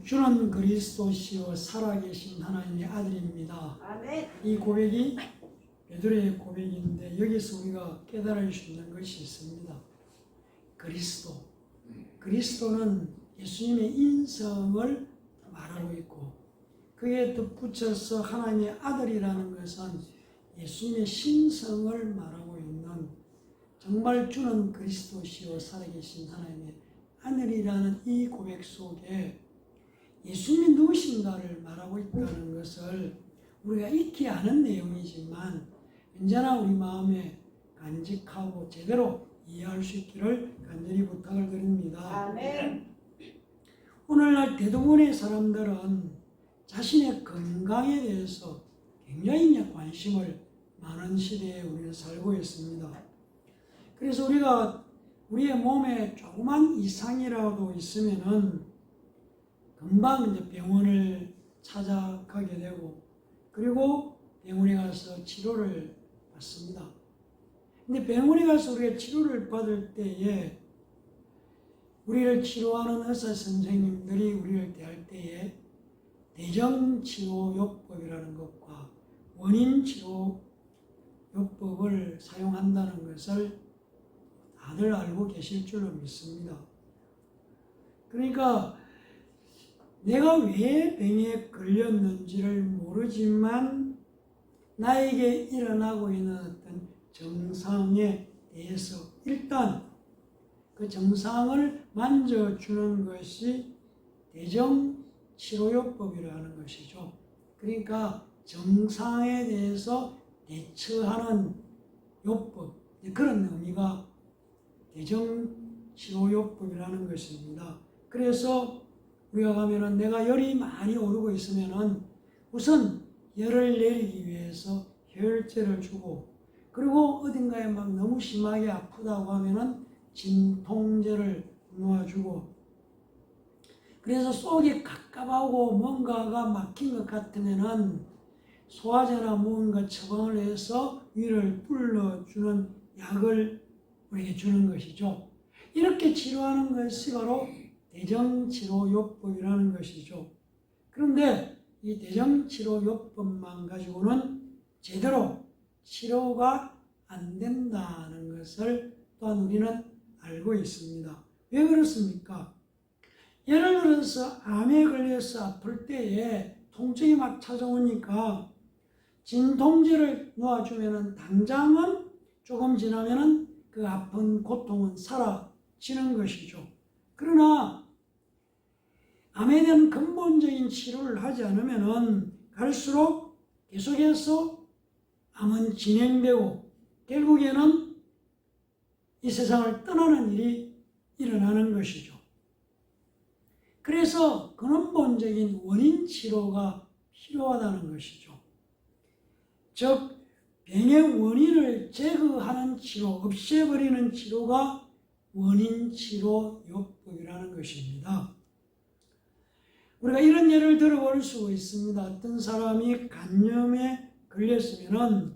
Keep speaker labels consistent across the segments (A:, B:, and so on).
A: 주는 그리스도시요 살아계신 하나님의 아들입니다.
B: 아멘.
A: 이 고백이 베드로의 고백인데 여기서 우리가 깨달을 수 있는 것이 있습니다. 그리스도는 예수님의 인성을 말하고 있고 그에 덧붙여서 하나님의 아들이라는 것은 예수님의 신성을 말하고 있는 정말 주는 그리스도시요 살아계신 하나님의 아들이라는 이 고백 속에 예수님이 누구신가를 말하고 있다는 것을 우리가 익히 아는 내용이지만 언제나 우리 마음에 간직하고 제대로 이해할 수 있기를 간절히 부탁을 드립니다.
B: 아멘.
A: 오늘날 대부분의 사람들은 자신의 건강에 대해서 굉장히 관심을 많은 시대에 우리는 살고 있습니다. 그래서 우리가 우리의 몸에 조그만 이상이라도 있으면은 금방 이제 병원을 찾아가게 되고 그리고 병원에 가서 치료를 받습니다. 근데 병원에 가서 우리가 치료를 받을 때에 우리를 치료하는 의사 선생님들이 우리를 대할 때에 대정치료요법이라는 것과 원인치료요법을 사용한다는 것을 다들 알고 계실 줄로 믿습니다. 그러니까 내가 왜 병에 걸렸는지를 모르지만 나에게 일어나고 있는 어떤 증상에 대해서 일단 그 증상을 만져주는 것이 대정치료요법이라는 것이죠. 그러니까 증상에 대해서 대처하는 요법, 그런 의미가 대정치료요법이라는 것입니다. 그래서 우리가 가면은 내가 열이 많이 오르고 있으면은 우선 열을 내리기 위해서 혈제를 주고 그리고 어딘가에 막 너무 심하게 아프다고 하면은 진통제를 놓아주고 그래서 속이 갑갑하고 뭔가가 막힌 것 같으면은 소화제나 무언가 처방을 해서 위를 불러주는 약을 우리에게 주는 것이죠. 이렇게 치료하는 것이 바로 대정치료요법이라는 것이죠. 그런데 이 대정치료요법만 가지고는 제대로 치료가 안 된다는 것을 또한 우리는 알고 있습니다. 왜 그렇습니까? 예를 들어서 암에 걸려서 아플 때에 통증이 막 찾아오니까 진통제를 놓아주면 당장은 조금 지나면 그 아픈 고통은 사라지는 것이죠. 그러나 암에 대한 근본적인 치료를 하지 않으면 갈수록 계속해서 암은 진행되고 결국에는 이 세상을 떠나는 일이 일어나는 것이죠. 그래서 근본적인 원인 치료가 필요하다는 것이죠. 즉 병의 원인을 제거하는 치료, 없애버리는 치료가 원인 치료 요법이라는 것입니다. 우리가 이런 예를 들어볼 수 있습니다. 어떤 사람이 간염에 걸렸으면은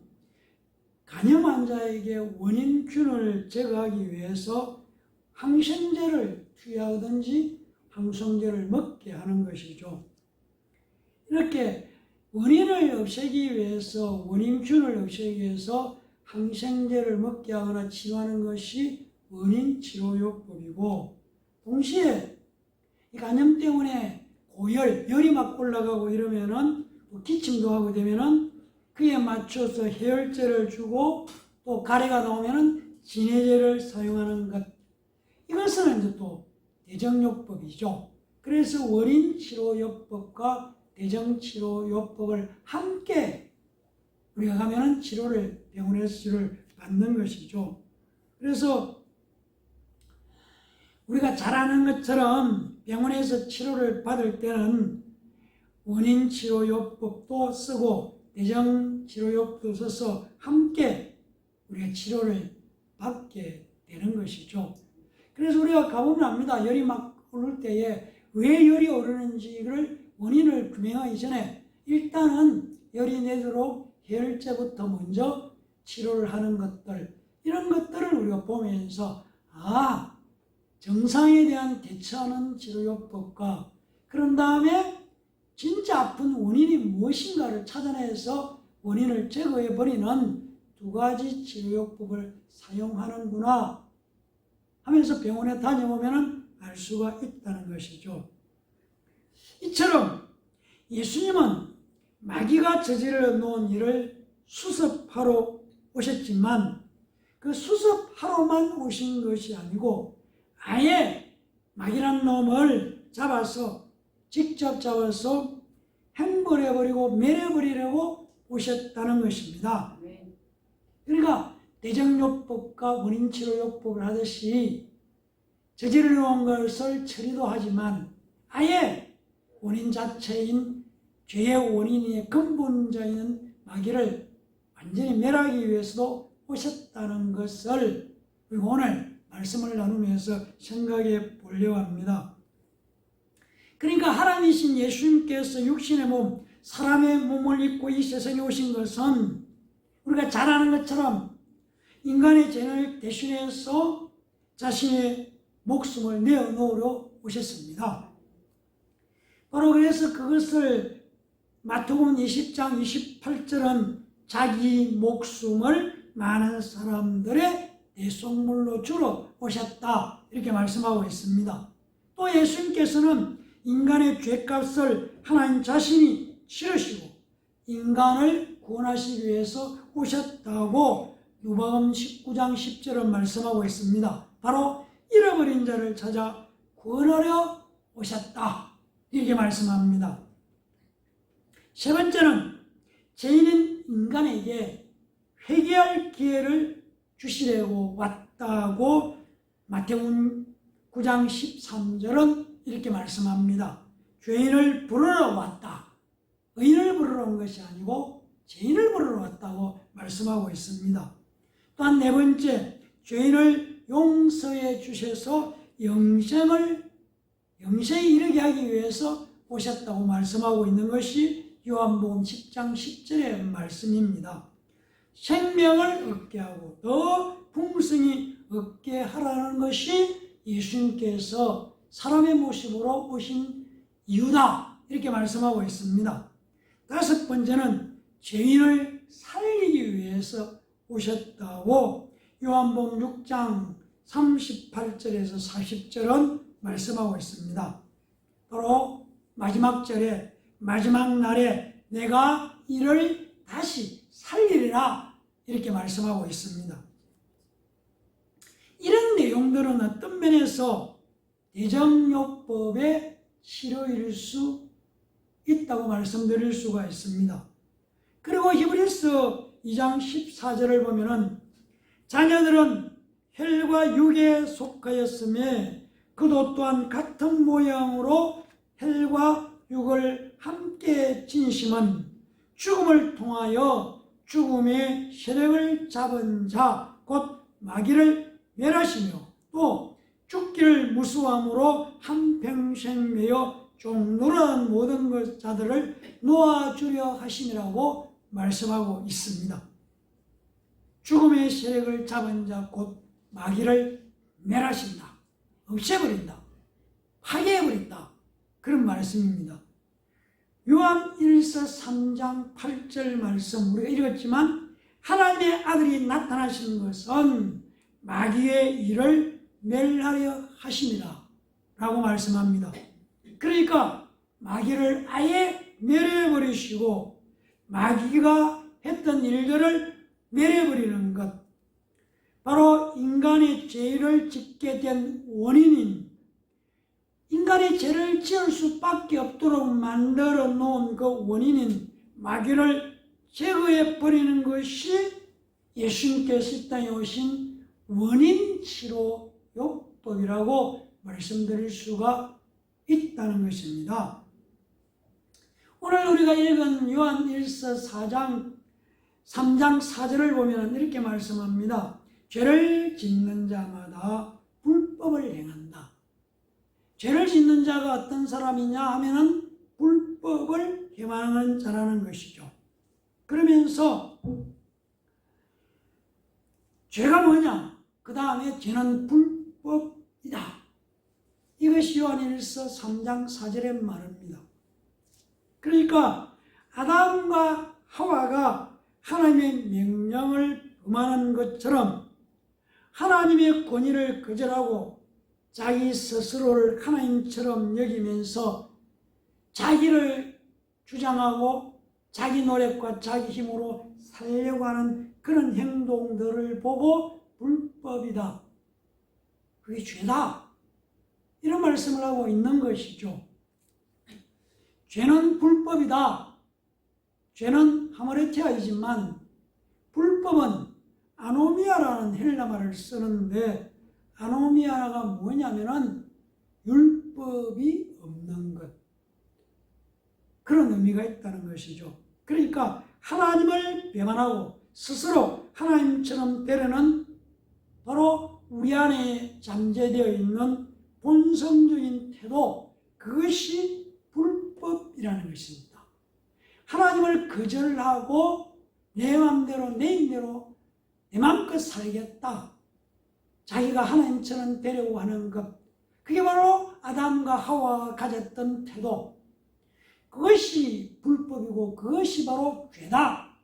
A: 간염 환자에게 원인균을 제거하기 위해서 항생제를 투여하든지 항생제를 먹게 하는 것이죠. 이렇게 원인을 없애기 위해서 원인균을 없애기 위해서 항생제를 먹게 하거나 치료하는 것이 원인치료요법이고 동시에 이 간염 때문에 고열, 열이 막 올라가고 이러면은 기침도 하고 되면은 그에 맞춰서 해열제를 주고 또 가래가 나오면은 진해제를 사용하는 것. 이것은 이제 또 대정요법이죠. 그래서 원인치료요법과 대정치료요법을 함께 우리가 가면은 치료를 병원에서 치료를 받는 것이죠. 그래서 우리가 잘 아는 것처럼 병원에서 치료를 받을 때는 원인치료요법도 쓰고 대정치료요법도 써서 함께 우리가 치료를 받게 되는 것이죠. 그래서 우리가 가보면 압니다. 열이 막 오를 때에 왜 열이 오르는지를 원인을 규명하기 전에 일단은 열이 내도록 혈제부터 먼저 치료를 하는 것들, 이런 것들을 우리가 보면서 증상에 대한 대처하는 치료요법과 그런 다음에 진짜 아픈 원인이 무엇인가를 찾아내서 원인을 제거해버리는 두 가지 치료요법을 사용하는구나 하면서 병원에 다녀보면 알 수가 있다는 것이죠. 이처럼 예수님은 마귀가 저질러 놓은 일을 수습하러 오셨지만 그 수습하러만 오신 것이 아니고 아예 마귀란 놈을 직접 잡아서 행벌해버리고 멸해버리려고 오셨다는 것입니다. 그러니까 대정요법과 원인치료요법을 하듯이 저지르러 놓은 것을 처리도 하지만 아예 원인 자체인 죄의 원인의 근본자인 마귀를 완전히 멸하기 위해서도 오셨다는 것을 우리가 오늘 말씀을 나누면서 생각해 보려고 합니다. 그러니까 하나님이신 예수님께서 육신의 몸, 사람의 몸을 입고 이 세상에 오신 것은 우리가 잘 아는 것처럼 인간의 죄를 대신해서 자신의 목숨을 내어놓으러 오셨습니다. 바로 그래서 그것을 마태복음 20장 28절은 자기 목숨을 많은 사람들의 대속물로 주러 오셨다 이렇게 말씀하고 있습니다. 또 예수님께서는 인간의 죄값을 하나님 자신이 치르시고 인간을 구원하시기 위해서 오셨다고 누가복음 19장 10절은 말씀하고 있습니다. 바로 잃어버린 자를 찾아 구원하려 오셨다 이렇게 말씀합니다. 세 번째는 죄인인 인간에게 회개할 기회를 주시려고 왔다고 마태복음 9장 13절은 이렇게 말씀합니다. 죄인을 부르러 왔다. 의인을 부르러 온 것이 아니고 죄인을 부르러 왔다고 말씀하고 있습니다. 또한 네 번째, 죄인을 용서해 주셔서 영생에 이르게 하기 위해서 오셨다고 말씀하고 있는 것이 요한복음 10장 10절의 말씀입니다. 생명을 얻게 하고 더 풍성히 얻게 하라는 것이 예수님께서 사람의 모습으로 오신 이유다 이렇게 말씀하고 있습니다. 다섯 번째는 죄인을 살리기 위해서 오셨다고 요한복음 6장 38절에서 40절은 말씀하고 있습니다. 바로 마지막 절에 마지막 날에 내가 이를 다시 살리리라 이렇게 말씀하고 있습니다. 이런 내용들은 어떤 면에서 대정요법의 실효일 수 있다고 말씀드릴 수가 있습니다. 그리고 히브리서 2장 14절을 보면은 자녀들은 혈과 육에 속하였으며 그도 또한 같은 모양으로 혈과 육을 함께 지니심은 죽음을 통하여 죽음의 세력을 잡은 자 곧 마귀를 멸하시며 또 죽기를 무수함으로 한평생 매여 종노릇한 모든 자들을 놓아주려 하심이라고 말씀하고 있습니다. 죽음의 세력을 잡은 자 곧 마귀를 멸하신다, 없애버린다, 파괴해버린다 그런 말씀입니다. 요한 1서 3장 8절 말씀 우리가 읽었지만 하나님의 아들이 나타나신 것은 마귀의 일을 멸하려 하심이라 라고 말씀합니다. 그러니까 마귀를 아예 멸해버리시고 마귀가 했던 일들을 멸해버리는 것, 바로 인간의 죄를 짓게 된 원인인 인간의 죄를 지을 수밖에 없도록 만들어 놓은 그 원인인 마귀를 제거해 버리는 것이 예수님께서 이 땅에 오신 원인치료요법이라고 말씀드릴 수가 있다는 것입니다. 오늘 우리가 읽은 요한 1서 3장 4절을 보면 이렇게 말씀합니다. 죄를 짓는 자마다 불법을 행한다. 죄를 짓는 자가 어떤 사람이냐 하면은 불법을 행하는 자라는 것이죠. 그러면서 죄가 뭐냐? 그 다음에 죄는 불법이다 이것이 요한일서 3장 4절의 말입니다. 그러니까 아담과 하와가 하나님의 명령을 범하는 것처럼 하나님의 권위를 거절하고 자기 스스로를 하나님처럼 여기면서 자기를 주장하고 자기 노력과 자기 힘으로 살려고 하는 그런 행동들을 보고 불법이다, 그게 죄다, 이런 말씀을 하고 있는 것이죠. 죄는 불법이다. 죄는 하모레티아이지만 불법은 아노미아라는 헬라말을 쓰는데, 아노미아가 뭐냐면은 율법이 없는 것, 그런 의미가 있다는 것이죠. 그러니까 하나님을 배반하고 스스로 하나님처럼 되려는 바로 우리 안에 잠재되어 있는 본성적인 태도, 그것이 불법이라는 것입니다. 하나님을 거절하고 내 마음대로 내 힘대로 내 마음껏 살겠다, 자기가 하나님처럼 되려고 하는 것, 그게 바로 아담과 하와가 가졌던 태도, 그것이 불법이고 그것이 바로 죄다,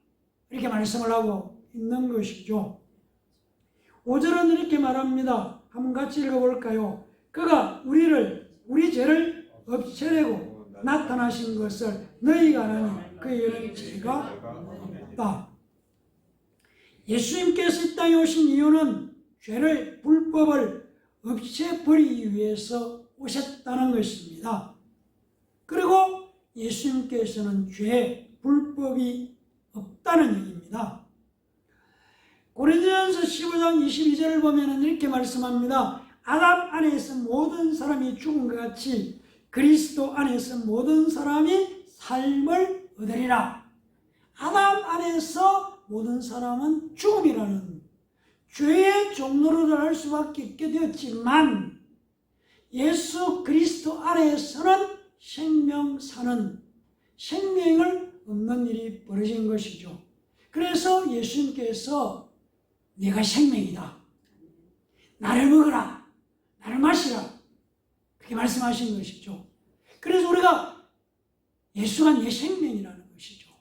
A: 이렇게 말씀을 하고 있는 것이죠. 5절은 이렇게 말합니다. 한번 같이 읽어볼까요? 그가 우리 죄를 없애려고 나타나신 것을 너희가 아나니 그에게는 죄가 없다. 예수님께서 이 땅에 오신 이유는 죄를, 불법을 없애버리기 위해서 오셨다는 것입니다. 그리고 예수님께서는 죄, 불법이 없다는 얘기입니다. 고린도전서 15장 22절을 보면 이렇게 말씀합니다. 아담 안에서 모든 사람이 죽은 것 같이 그리스도 안에서 모든 사람이 삶을 얻으리라. 아담 안에서 모든 사람은 죽음이라는 죄의 종로로 할 수밖에 없게 되었지만, 예수 그리스도 안에서는 생명 사는, 생명을 얻는 일이 벌어진 것이죠. 그래서 예수님께서 내가 생명이다, 나를 먹으라, 나를 마시라, 그렇게 말씀하신 것이죠. 그래서 우리가 예수가 내 생명이라는 것이죠.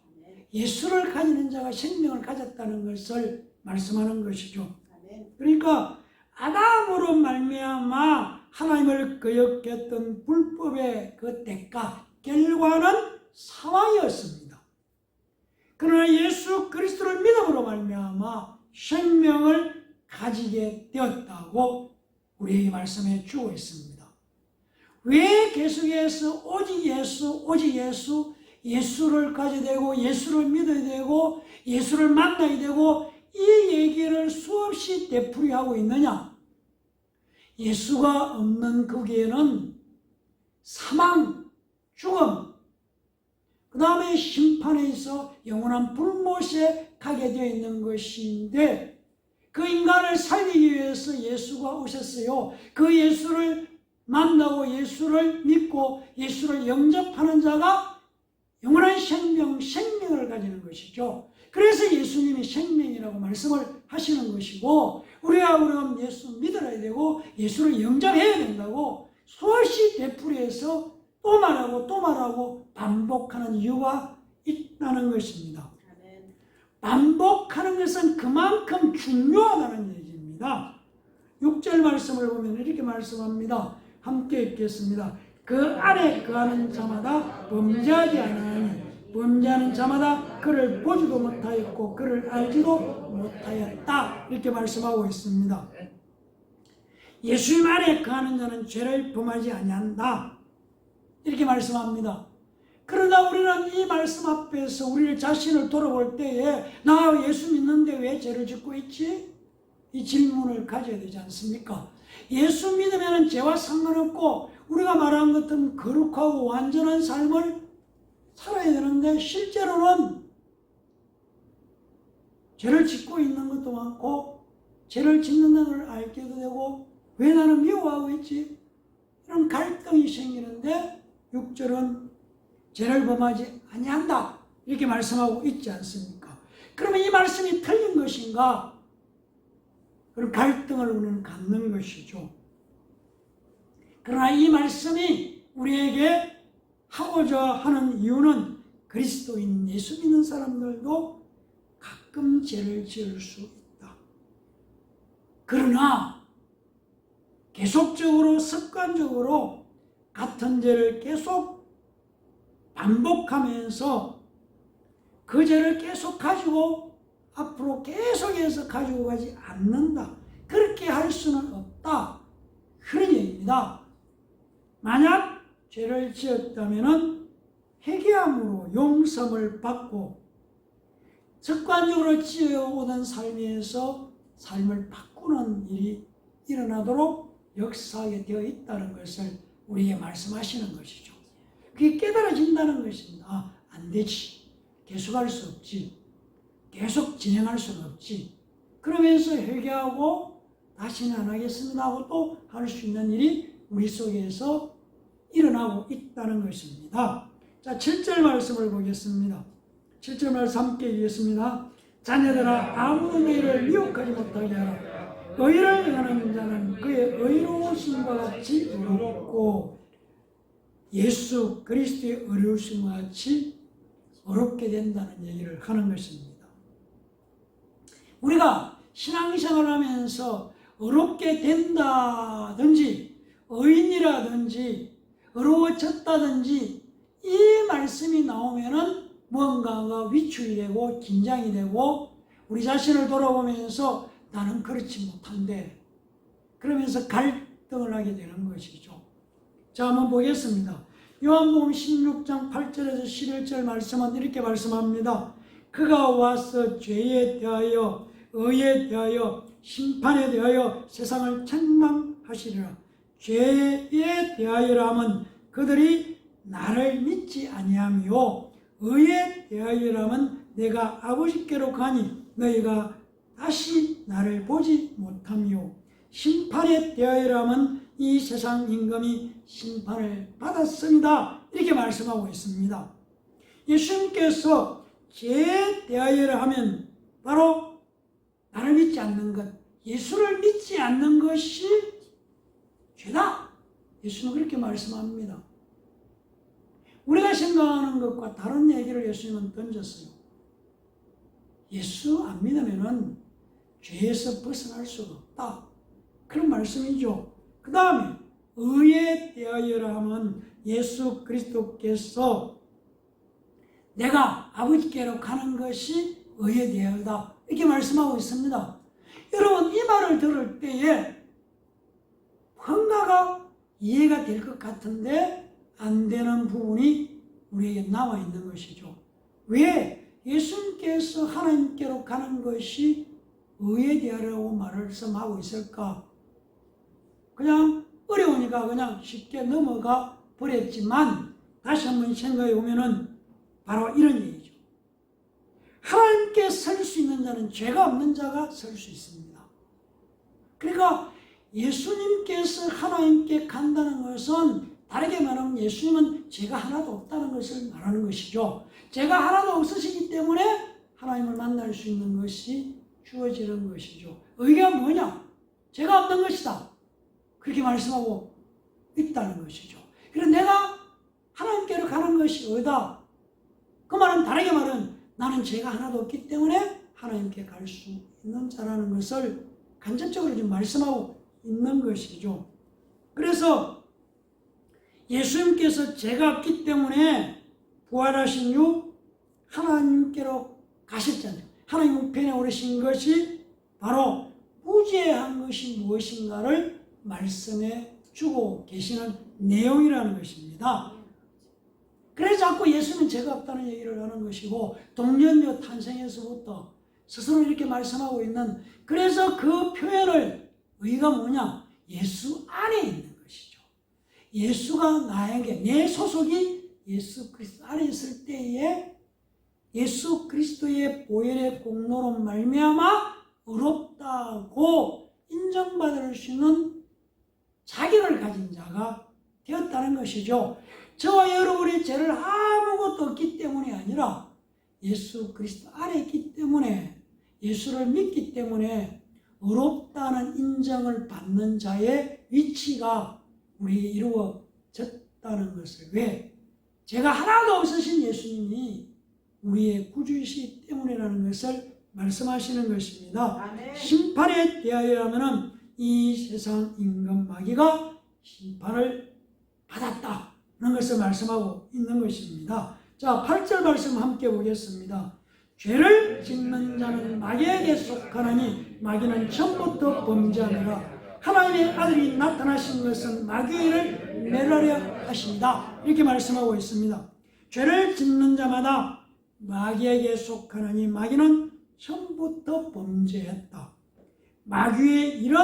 A: 예수를 가지는 자가 생명을 가졌다는 것을 말씀하는 것이죠. 그러니까 아담으로 말미암아 하나님을 거역했던 불법의 그 대가, 결과는 사망이었습니다. 그러나 예수 그리스도를 믿음으로 말미암아 생명을 가지게 되었다고 우리에게 말씀해 주고 있습니다. 왜 계속해서 오직 예수, 오직 예수, 예수를 가져야 되고 예수를 믿어야 되고 예수를 만나야 되고 이 얘기를 수없이 되풀이하고 있느냐? 예수가 없는 거기에는 사망, 죽음, 그 다음에 심판에 있어 영원한 불못에 가게 되어 있는 것인데, 그 인간을 살리기 위해서 예수가 오셨어요. 그 예수를 만나고 예수를 믿고 예수를 영접하는 자가 영원한 생명을 가지는 것이죠. 그래서 예수님이 생명이라고 말씀을 하시는 것이고, 우리가 예수 믿어야 되고 예수를 영접해야 된다고 수없이 되풀이해서 또 말하고 반복하는 이유가 있다는 것입니다. 반복하는 것은 그만큼 중요하다는 얘기입니다. 6절 말씀을 보면 이렇게 말씀합니다. 함께 읽겠습니다. 그 안에 거하는 자마다 범죄하지 않으니 범죄하는 자마다 그를 보지도 못하였고 그를 알지도 못하였다, 이렇게 말씀하고 있습니다. 예수님 안에 거하는 자는 죄를 범하지 아니한다, 이렇게 말씀합니다. 그러나 우리는 이 말씀 앞에서 우리 자신을 돌아볼 때에 나 예수 믿는데 왜 죄를 짓고 있지? 이 질문을 가져야 되지 않습니까? 예수 믿으면 죄와 상관없고 우리가 말한 것처럼 거룩하고 완전한 삶을 살아야 되는데, 실제로는 죄를 짓고 있는 것도 많고 죄를 짓는다는 걸 알게도 되고 왜 나는 미워하고 있지? 이런 갈등이 생기는데 6절은 죄를 범하지 아니한다, 이렇게 말씀하고 있지 않습니까? 그러면 이 말씀이 틀린 것인가? 그런 갈등을 우리는 갖는 것이죠. 그러나 이 말씀이 우리에게 하고자 하는 이유는 그리스도인 예수 믿는 사람들도 가끔 죄를 지을 수 있다. 그러나 계속적으로 습관적으로 같은 죄를 계속 반복하면서 그 죄를 계속 가지고 앞으로 계속해서 가지고 가지 않는다. 그렇게 할 수는 없다. 그런 얘기입니다. 만약 죄를 지었다면 회개함으로 용서를 받고 습관적으로 지어오던 삶에서 삶을 바꾸는 일이 일어나도록 역사하게 되어 있다는 것을 우리에게 말씀하시는 것이죠. 그게 깨달아진다는 것입니다. 아, 안 되지. 계속할 수 없지. 계속 진행할 수는 없지. 그러면서 회개하고 다시는 안 하겠습니다 하고 또 할 수 있는 일이 우리 속에서 일어나고 있다는 것입니다. 자, 7절 말씀을 보겠습니다. 7절 말씀 함께 읽겠습니다. 자녀들아, 아무도 너희를 미혹하지 못하게 하라. 의를 행하는 자는 그의 의로우심과 같이 의롭고 예수 그리스도의 의로우심과 같이 어렵게 된다는 얘기를 하는 것입니다. 우리가 신앙생활을 하면서 어렵게 된다든지 의인이라든지 어려워졌다든지 이 말씀이 나오면은 무언가가 위축이 되고 긴장이 되고 우리 자신을 돌아보면서 나는 그렇지 못한데 그러면서 갈등을 하게 되는 것이죠. 자, 한번 보겠습니다. 요한복음 16장 8절에서 11절 말씀은 이렇게 말씀합니다. 그가 와서 죄에 대하여 의에 대하여 심판에 대하여 세상을 책망하시리라. 죄에 대하여라면 그들이 나를 믿지 아니하며 의에 대하여라면 내가 아버지께로 가니 너희가 다시 나를 보지 못하며 심판에 대하여라면 이 세상 임금이 심판을 받았습니다. 이렇게 말씀하고 있습니다. 예수님께서 죄에 대하여라 하면 바로 나를 믿지 않는 것, 예수를 믿지 않는 것이 죄다. 예수는 그렇게 말씀합니다. 우리가 생각하는 것과 다른 얘기를 예수님은 던졌어요. 예수 안 믿으면은 죄에서 벗어날 수가 없다. 그런 말씀이죠. 그 다음에 의에 대하여라 하면 예수 그리스도께서 내가 아버지께로 가는 것이 의에 대하여다. 이렇게 말씀하고 있습니다. 여러분, 이 말을 들을 때에 뭔가가 이해가 될 것 같은데 안 되는 부분이 우리에게 남아 있는 것이죠. 왜 예수님께서 하나님께로 가는 것이 의에 대하라고 말씀하고 있을까? 그냥 어려우니까 그냥 쉽게 넘어가 버렸지만 다시 한번 생각해 보면은 바로 이런 얘기죠. 하나님께 설 수 있는 자는 죄가 없는 자가 설 수 있습니다. 그러니까 예수님께서 하나님께 간다는 것은 다르게 말하면 예수님은 죄가 하나도 없다는 것을 말하는 것이죠. 죄가 하나도 없으시기 때문에 하나님을 만날 수 있는 것이 주어지는 것이죠. 의가 뭐냐? 죄가 없는 것이다. 그렇게 말씀하고 있다는 것이죠. 그래서 내가 하나님께로 가는 것이 의다. 그 말은 다르게 말은 나는 죄가 하나도 없기 때문에 하나님께 갈 수 있는 자라는 것을 간접적으로 지금 말씀하고 있는 것이죠. 그래서 예수님께서 죄가 없기 때문에 부활하신 후 하나님께로 가셨잖아요. 하나님 우편에 오르신 것이 바로 무죄한 것이 무엇인가를 말씀해 주고 계시는 내용이라는 것입니다. 그래서 자꾸 예수는 죄가 없다는 얘기를 하는 것이고 동년녀 탄생에서부터 스스로 이렇게 말씀하고 있는, 그래서 그 표현을 의가 뭐냐? 예수 안에 있는 것이죠. 예수가 나에게, 내 소속이 예수 그리스도 안에 있을 때에 예수 그리스도의 보혈의 공로로 말미암아 의롭다고 인정받을 수 있는 자격을 가진 자가 되었다는 것이죠. 저와 여러분의 죄를 아무것도 없기 때문이 아니라 예수 그리스도 안에 있기 때문에, 예수를 믿기 때문에 의롭다는 인정을 받는 자의 위치가 우리에게 이루어졌다는 것을. 왜? 죄가 하나도 없으신 예수님이 우리의 구주이시기 때문이라는 것을 말씀하시는 것입니다.
B: 아멘.
A: 심판에 대하여라면 이 세상 임금 마귀가 심판을 받았다는 것을 말씀하고 있는 것입니다. 자, 8절 말씀 함께 보겠습니다. 죄를 짓는 자는 마귀에게 속하나니 마귀는 처음부터 범죄하느라 하나님의 아들이 나타나신 것은 마귀를 멸하려 하십니다. 이렇게 말씀하고 있습니다. 죄를 짓는 자마다 마귀에게 속하나니 마귀는 처음부터 범죄했다. 마귀의 일은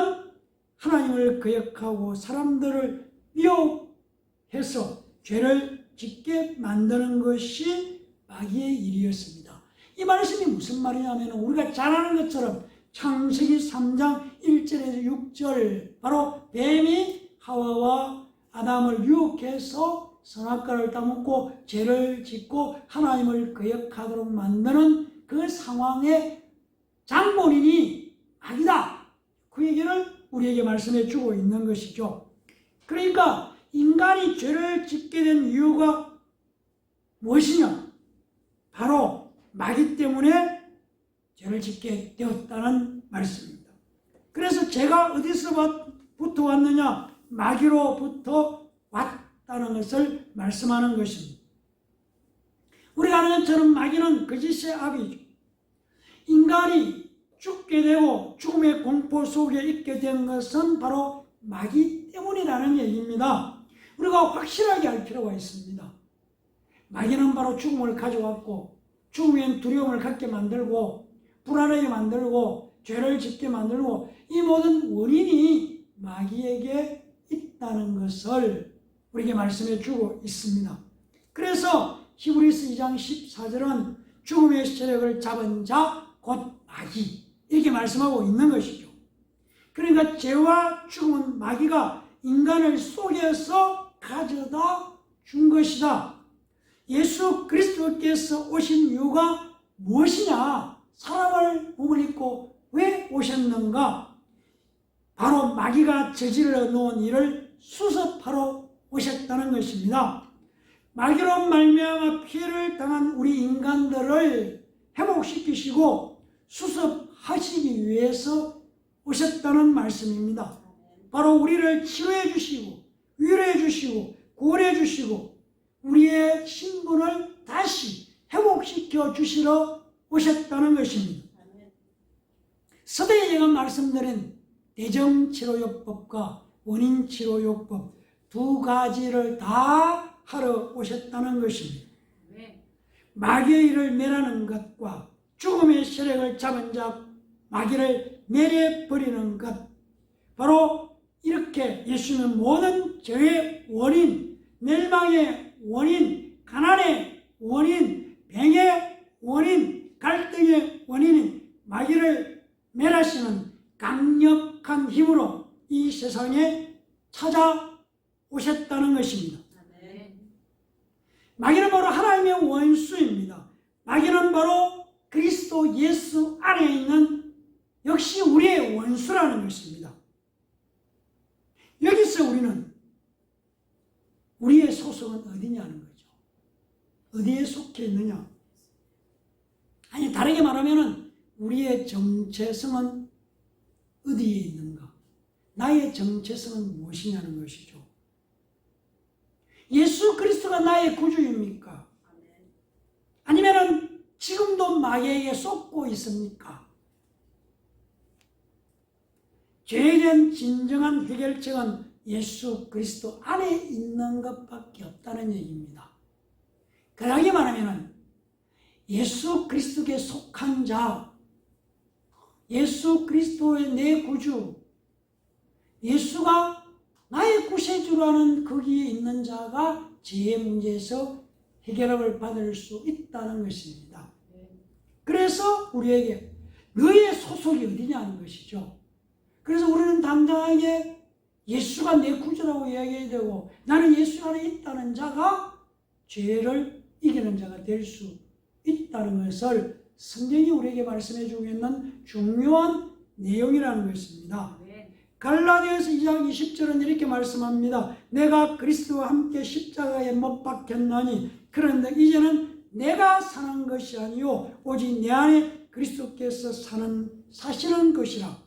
A: 하나님을 거역하고 사람들을 미혹해서 죄를 짓게 만드는 것이 마귀의 일이었습니다. 이 말씀이 무슨 말이냐면 우리가 잘 아는 것처럼 창세기 3장 1절에서 6절 바로 뱀이 하와와 아담을 유혹해서 선악과를 따먹고 죄를 짓고 하나님을 거역하도록 만드는 그 상황의 장본인이 마귀다. 그 얘기를 우리에게 말씀해 주고 있는 것이죠. 그러니까 인간이 죄를 짓게 된 이유가 무엇이냐? 바로 마귀 때문에 죄를 짓게 되었다는 말씀입니다. 그래서 죄가 어디서부터 왔느냐? 마귀로부터 왔다는 것을 말씀하는 것입니다. 우리가 아는 것처럼 마귀는 거짓의 아비죠. 인간이 죽게 되고 죽음의 공포 속에 있게 된 것은 바로 마귀 때문이라는 얘기입니다. 우리가 확실하게 알 필요가 있습니다. 마귀는 바로 죽음을 가져왔고 죽음엔 두려움을 갖게 만들고 불안하게 만들고 죄를 짓게 만들고 이 모든 원인이 마귀에게 있다는 것을 우리에게 말씀해 주고 있습니다. 그래서 히브리서 2장 14절은 죽음의 세력을 잡은 자 곧 마귀 이렇게 말씀하고 있는 것이죠. 그러니까 죄와 죽음은 마귀가 인간을 속여서 가져다 준 것이다. 예수 그리스도께서 오신 이유가 무엇이냐? 사람을 몸을 입고 왜 오셨는가? 바로 마귀가 저질러 놓은 일을 수습하러 오셨다는 것입니다. 마귀로 말미암아 피해를 당한 우리 인간들을 회복시키시고 수습하시기 위해서 오셨다는 말씀입니다. 바로 우리를 치료해 주시고 위로해 주시고 구원해 주시고 우리의 신분을 다시 회복시켜 주시러 오셨다는 것입니다. 서대에 제가 말씀드린 대정치료요법과 원인치료요법 두 가지를 다 하러 오셨다는 것입니다. 마귀의 일을 멸하는 것과 죽음의 세력을 잡은 자 마귀를 멸해버리는 것, 바로 이렇게 예수님은 모든 죄의 원인, 멸망의 원인, 가난의 원인, 병의 원인, 갈등의 원인인 마귀를 멸하시는 강력한 힘으로 이 세상에 찾아오셨다는 것입니다. 마귀는 바로 하나님의 원수입니다. 마귀는 바로 그리스도 예수 안에 있는 역시 우리의 원수라는 것입니다. 여기서 우리는 우리의 소속은 어디냐는 거죠. 어디에 속해 있느냐? 아니 다르게 말하면 우리의 정체성은 어디에 있는가? 나의 정체성은 무엇이냐는 것이죠. 예수 그리스도가 나의 구주입니까? 아니면 지금도 마귀에게 속고 있습니까? 죄에 대한 진정한 해결책은 예수 그리스도 안에 있는 것밖에 없다는 얘기입니다. 그러하게 말하면 예수 그리스도께 속한 자, 예수 그리스도의 내 구주, 예수가 나의 구세주라는 거기에 있는 자가 죄의 문제에서 해결을 받을 수 있다는 것입니다. 그래서 우리에게 너의 소속이 어디냐는 것이죠. 그래서 우리는 당당하게 예수가 내 구주라고 이야기해야 되고 나는 예수 안에 있다는 자가 죄를 이기는 자가 될 수 있다는 것을 성경이 우리에게 말씀해 주고 있는 중요한 내용이라는 것입니다. 갈라디아서 2장 20절은 이렇게 말씀합니다. 내가 그리스도와 함께 십자가에 못 박혔나니 그런데 이제는 내가 사는 것이 아니요 오직 내 안에 그리스도께서 사시는 것이라.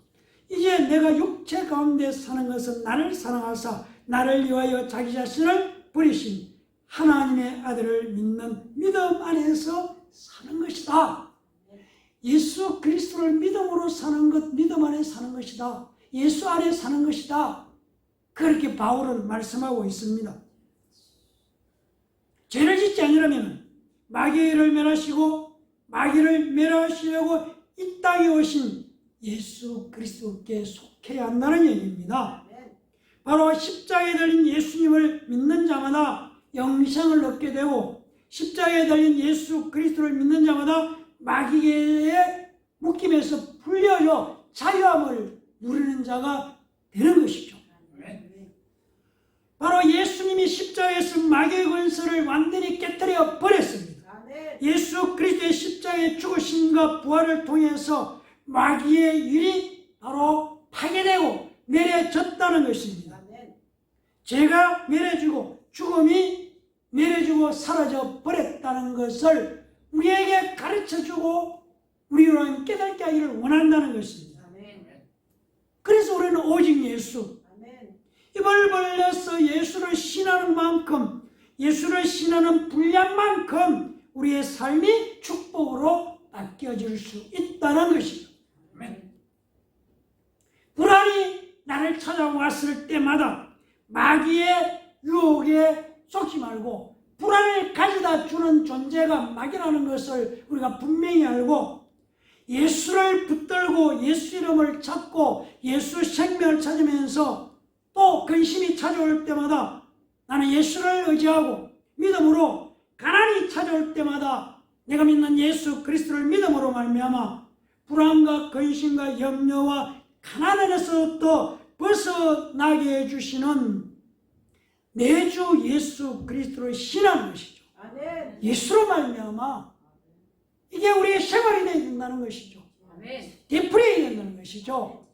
A: 이제 내가 육체 가운데 사는 것은 나를 사랑하사 나를 위하여 자기 자신을 버리신 하나님의 아들을 믿는 믿음 안에서 사는 것이다. 예수 그리스도를 믿음으로 사는 것, 믿음 안에 사는 것이다. 예수 안에 사는 것이다. 그렇게 바울은 말씀하고 있습니다. 죄를 짓지 않으려면 마귀를 멸하시고 마귀를 멸하시려고 이 땅에 오신 예수 그리스도께 속해야 한다는 얘기입니다. 바로 십자가에 달린 예수님을 믿는 자마다 영생을 얻게 되고 십자가에 달린 예수 그리스도를 믿는 자마다 마귀의 묶임에서 풀려져 자유함을 누리는 자가 되는 것이죠. 바로 예수님이 십자가에서 마귀의 권세를 완전히 깨뜨려 버렸습니다. 예수 그리스도의 십자가의 죽으심과 부활을 통해서 마귀의 일이 바로 파괴되고 멸해졌다는 것입니다. 죄가 멸해지고 죽음이 멸해지고 사라져 버렸다는 것을 우리에게 가르쳐주고 우리는 깨닫게 하기를 원한다는 것입니다. 그래서 우리는 오직 예수, 입을 벌려서 예수를 신하는 만큼, 예수를 신하는 분량만큼 우리의 삶이 축복으로 바뀌어질 수 있다는 것이죠. 불안이 나를 찾아왔을 때마다 마귀의 유혹에 속지 말고 불안을 가져다 주는 존재가 마귀라는 것을 우리가 분명히 알고 예수를 붙들고 예수 이름을 찾고 예수 생명을 찾으면서 또 근심이 찾아올 때마다 나는 예수를 의지하고 믿음으로 가난이 찾아올 때마다 내가 믿는 예수 그리스도를 믿음으로 말미암아 불안과 근심과 염려와 가난에서부터 벗어나게 해주시는 매주 예수 그리스도를 신하는 것이죠. 예수로 말미암아 이게 우리의 생활이 되어야 된다는 것이죠. 되풀이해야 된다는 것이죠.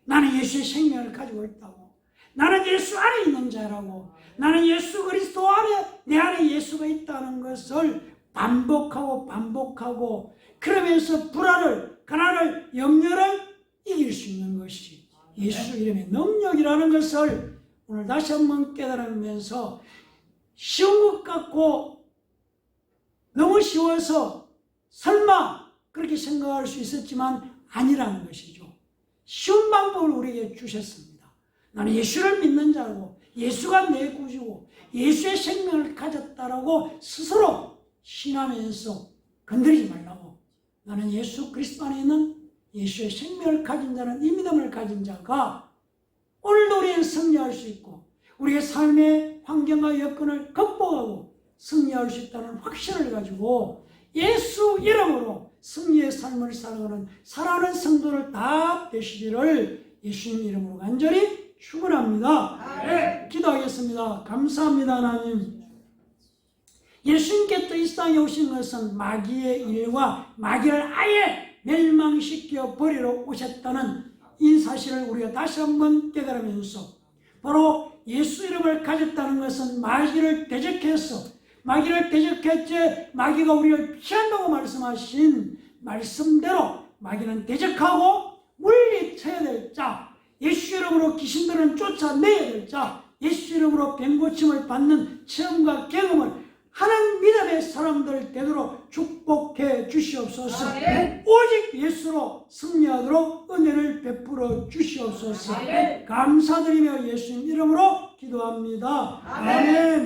A: 나는 예수의 생명을 가지고 있다고. 나는 예수 안에 있는 자라고. 나는 예수 그리스도 안에 내 안에 예수가 있다는 것을 반복하고 그러면서 불안을 가난을 염려를 이길 수 있는 것이 예수 이름의 능력이라는 것을 오늘 다시 한번 깨달으면서 쉬운 것 같고 너무 쉬워서 설마 그렇게 생각할 수 있었지만 아니라는 것이죠. 쉬운 방법을 우리에게 주셨습니다. 나는 예수를 믿는 자고 예수가 내 구주고 예수의 생명을 가졌다라고 스스로 신하면서 건드리지 말라고. 나는 예수 그리스도 안에 있는 예수의 생명을 가진 자는 이 믿음을 가진 자가 오늘도 우리는 승리할 수 있고 우리의 삶의 환경과 여건을 극복하고 승리할 수 있다는 확신을 가지고 예수 이름으로 승리의 삶을 살아가는 성도를 다 되시기를 예수님 이름으로 간절히 축원합니다. 기도하겠습니다. 감사합니다. 하나님, 예수님께서 이 땅에 오신 것은 마귀의 일과 마귀를 아예 멸망시켜 버리러 오셨다는 이 사실을 우리가 다시 한번 깨달으면서 바로 예수 이름을 가졌다는 것은 마귀를 대적해서 마귀를 대적했지 마귀가 우리를 피한다고 말씀하신 말씀대로 마귀는 대적하고 물리쳐야 될 자, 예수 이름으로 귀신들은 쫓아내야 될 자, 예수 이름으로 병고침을 받는 체험과 경험을 하는 믿음의 사람들 되도록 축복해 주시옵소서. 오직 예수로 승리하도록 은혜를 베풀어 주시옵소서. 감사드리며 예수님 이름으로 기도합니다. 아멘.